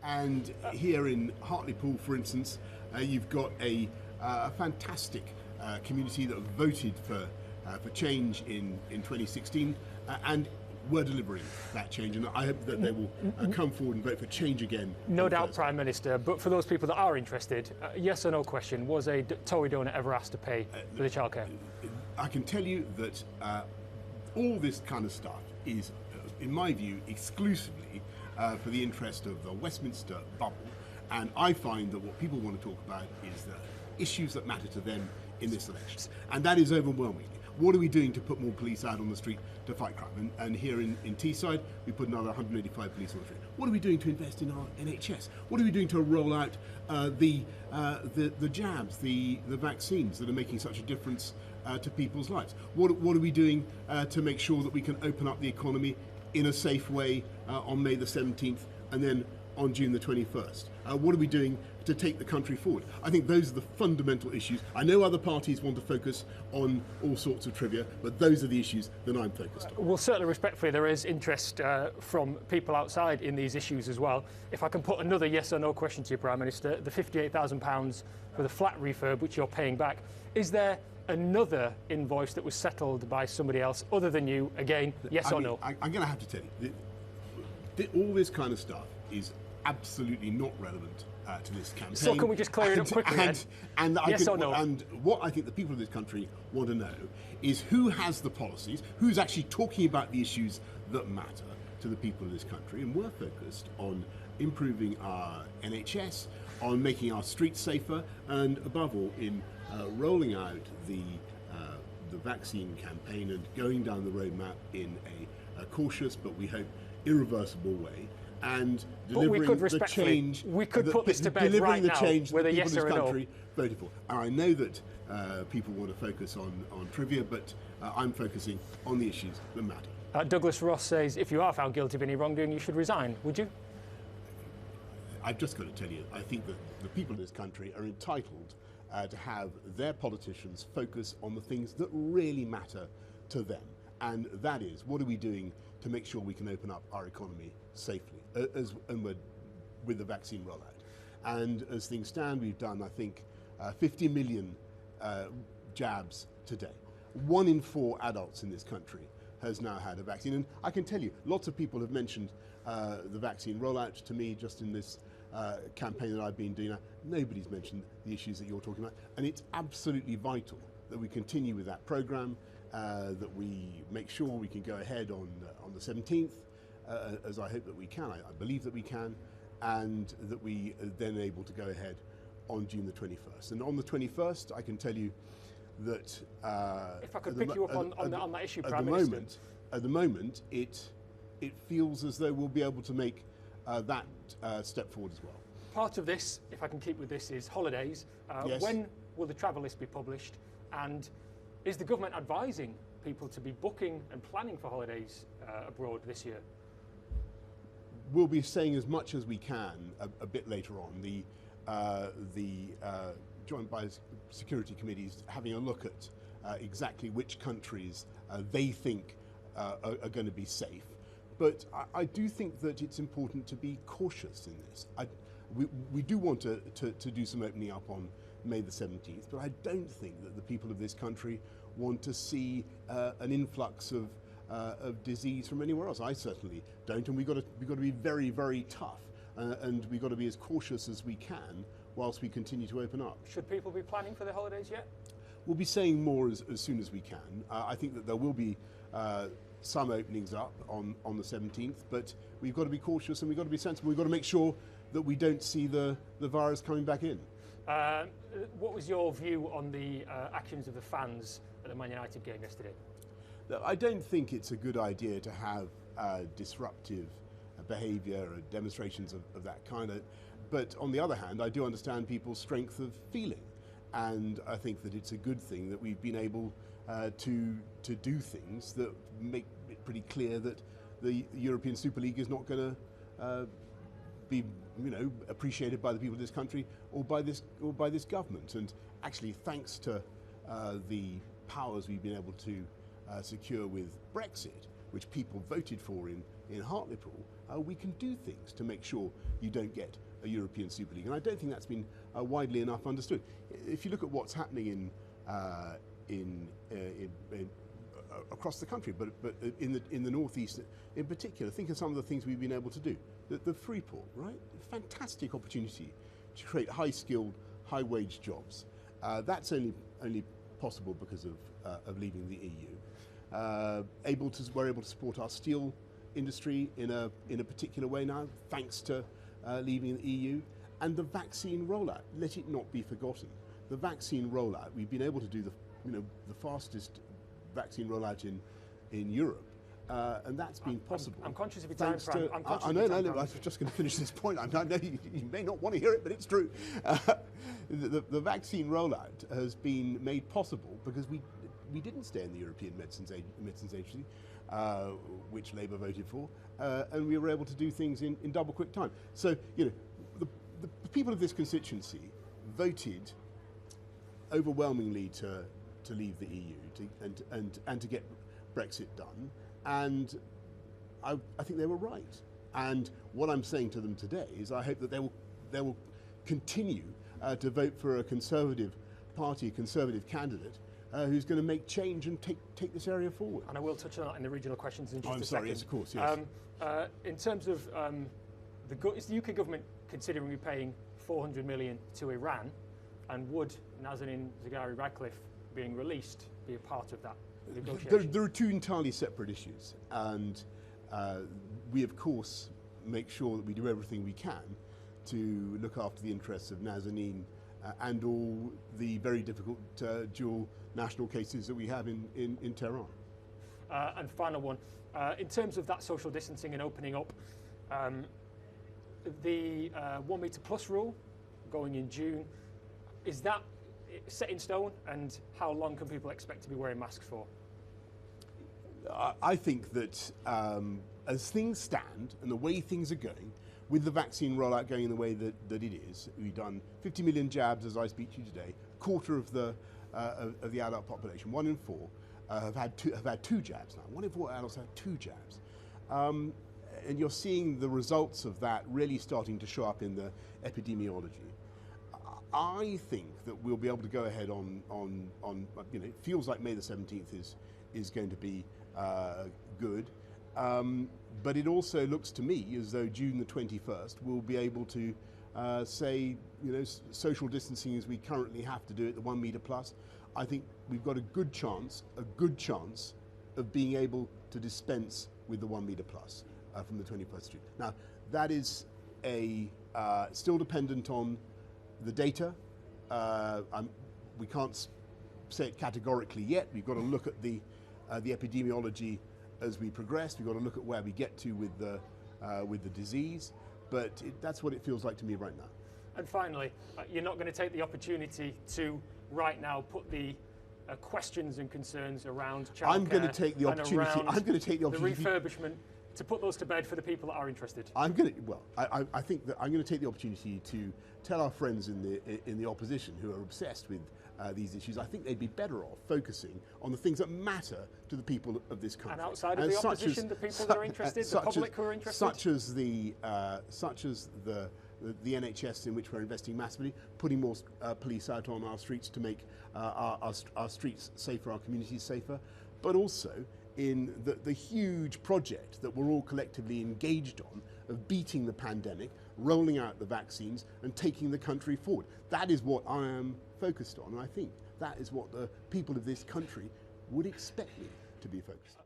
And here in Hartlepool, for instance, you've got a fantastic community that voted for change in 2016, and we're delivering that change, and I hope that they will come forward and vote for change again. No doubt, Prime Minister, but for those people that are interested, yes or no question, was a Tory donor ever asked to pay for the childcare? I can tell you that all this kind of stuff is, in my view, exclusively for the interest of the Westminster bubble, and I find that what people want to talk about is the issues that matter to them in this election, and that is overwhelming. What are we doing to put more police out on the street to fight crime? And here in Teesside, we put another 185 police on the street. What are we doing to invest in our NHS? What are we doing to roll out the jabs, the vaccines that are making such a difference to people's lives? What are we doing to make sure that we can open up the economy in a safe way on May the 17th and then on June the 21st? What are we doing to take the country forward? I think those are the fundamental issues. I know other parties want to focus on all sorts of trivia, but those are the issues that I'm focused on. Well, certainly, respectfully, there is interest from people outside in these issues as well. If I can put another yes or no question to you, Prime Minister, the £58,000 for the flat refurb, which you're paying back, is there another invoice that was settled by somebody else other than you? Again, yes or no? I'm going to have to tell you, all this kind of stuff is absolutely not relevant to this campaign. So can we just clear it up quickly then? Yes or no? And what I think the people of this country want to know is who has the policies, who's actually talking about the issues that matter to the people of this country, and we're focused on improving our NHS, on making our streets safer, and above all in rolling out the vaccine campaign and going down the roadmap in a cautious but we hope irreversible way, and delivering the change. We could put this to bed right now with a yes or a no. Voted for. And I know that people want to focus on trivia, but I'm focusing on the issues that matter. Douglas Ross says, if you are found guilty of any wrongdoing, you should resign. Would you? I've just got to tell you, I think that the people of this country are entitled to have their politicians focus on the things that really matter to them. And that is, what are we doing to make sure we can open up our economy safely with the vaccine rollout? And as things stand, we've done, I think, 50 million jabs today. 1 in 4 adults in this country has now had a vaccine. And I can tell you, lots of people have mentioned the vaccine rollout to me just in this campaign that I've been doing now. Nobody's mentioned the issues that you're talking about. And it's absolutely vital that we continue with that programme, that we make sure we can go ahead on the 17th, as I hope that we can, I believe that we can, and that we are then able to go ahead on June the 21st. And on the 21st, I can tell you that... if I could pick you up on that issue, Prime Minister. At the moment, it feels as though we'll be able to make that step forward as well. Part of this, if I can keep with this, is holidays. Yes. When will the travel list be published? And is the government advising people to be booking and planning for holidays abroad this year? We'll be saying as much as we can a bit later on. The Joint Biosecurity Committee is having a look at exactly which countries they think are going to be safe. But I do think that it's important to be cautious in this. We do want to do some opening up on May the 17th, but I don't think that the people of this country want to see an influx of disease from anywhere else. I certainly don't, and we've got to be very, very tough, and we've got to be as cautious as we can whilst we continue to open up. Should people be planning for the holidays yet? We'll be saying more as soon as we can. I think that there will be some openings up on the 17th, but we've got to be cautious and we've got to be sensible. We've got to make sure that we don't see the virus coming back in. What was your view on the actions of the fans at the Man United game yesterday? I don't think it's a good idea to have disruptive behaviour or demonstrations of that kind. But on the other hand, I do understand people's strength of feeling. And I think that it's a good thing that we've been able to do things that make it pretty clear that the European Super League is not going to be, appreciated by the people of this country or by this government. And actually, thanks to the powers we've been able to secure with Brexit, which people voted for in Hartlepool, we can do things to make sure you don't get a European Super League. And I don't think that's been widely enough understood. If you look at what's happening across the country, but in the northeast in particular, think of some of the things we've been able to do. The Freeport, right? Fantastic opportunity to create high-skilled, high-wage jobs. That's only possible because of leaving the EU. We're able to support our steel industry in a particular way now, thanks to leaving the EU. And the vaccine rollout, let it not be forgotten. The vaccine rollout, we've been able to do the fastest vaccine rollout in Europe, and that's been possible. I'm conscious of your time, Prime. I know, I was just going to finish this point. I know you may not want to hear it, but it's true. The vaccine rollout has been made possible because we didn't stay in the European Medicines Agency, which Labour voted for, and we were able to do things in double quick time. So, the people of this constituency voted overwhelmingly to leave the EU and to get Brexit done, and I think they were right. And what I'm saying to them today is I hope that they will continue to vote for a Conservative Party, a Conservative candidate who's going to make change and take this area forward. And I will touch on that in the regional questions in just a second. I'm sorry, yes, of course, yes. In terms of is the UK government considering repaying 400 million to Iran, and would Nazanin Zaghari-Ratcliffe being released be a part of that negotiation? There are two entirely separate issues, and we of course make sure that we do everything we can to look after the interests of Nazanin and all the very difficult dual national cases that we have in Tehran. And final one, in terms of that social distancing and opening up, the 1 metre plus rule going in June, is that set in stone, and how long can people expect to be wearing masks for? I think that as things stand and the way things are going, with the vaccine rollout going in the way that it is, we've done 50 million jabs as I speak to you today. A quarter of the adult population, 1 in 4, have had two jabs now. 1 in 4 adults have 2 jabs. And you're seeing the results of that really starting to show up in the epidemiology. I think that we'll be able to go ahead on it feels like May the 17th is going to be good. But it also looks to me as though June the 21st we'll be able to say, social distancing as we currently have to do it, the 1 metre plus. I think we've got a good chance of being able to dispense with the 1 metre plus from the 21st June. Now, that is still dependent on the data. We can't say it categorically yet. We've got to look at the epidemiology as we progress. We've got to look at where we get to with the disease. But that's what it feels like to me right now. And finally, you're not going to take the opportunity to right now put the questions and concerns around childcare. I'm going to take the opportunity. The refurbishment, to put those to bed for the people that are interested. I think that I'm going to take the opportunity to tell our friends in the opposition who are obsessed with these issues. I think they'd be better off focusing on the things that matter to the people of this country. And outside of the opposition, the people that are interested, the public who are interested, such as the NHS, in which we're investing massively, putting more police out on our streets to make our streets safer, our communities safer, but also in the huge project that we're all collectively engaged on of beating the pandemic, rolling out the vaccines and taking the country forward. That is what I am focused on, and I think that is what the people of this country would expect me to be focused on.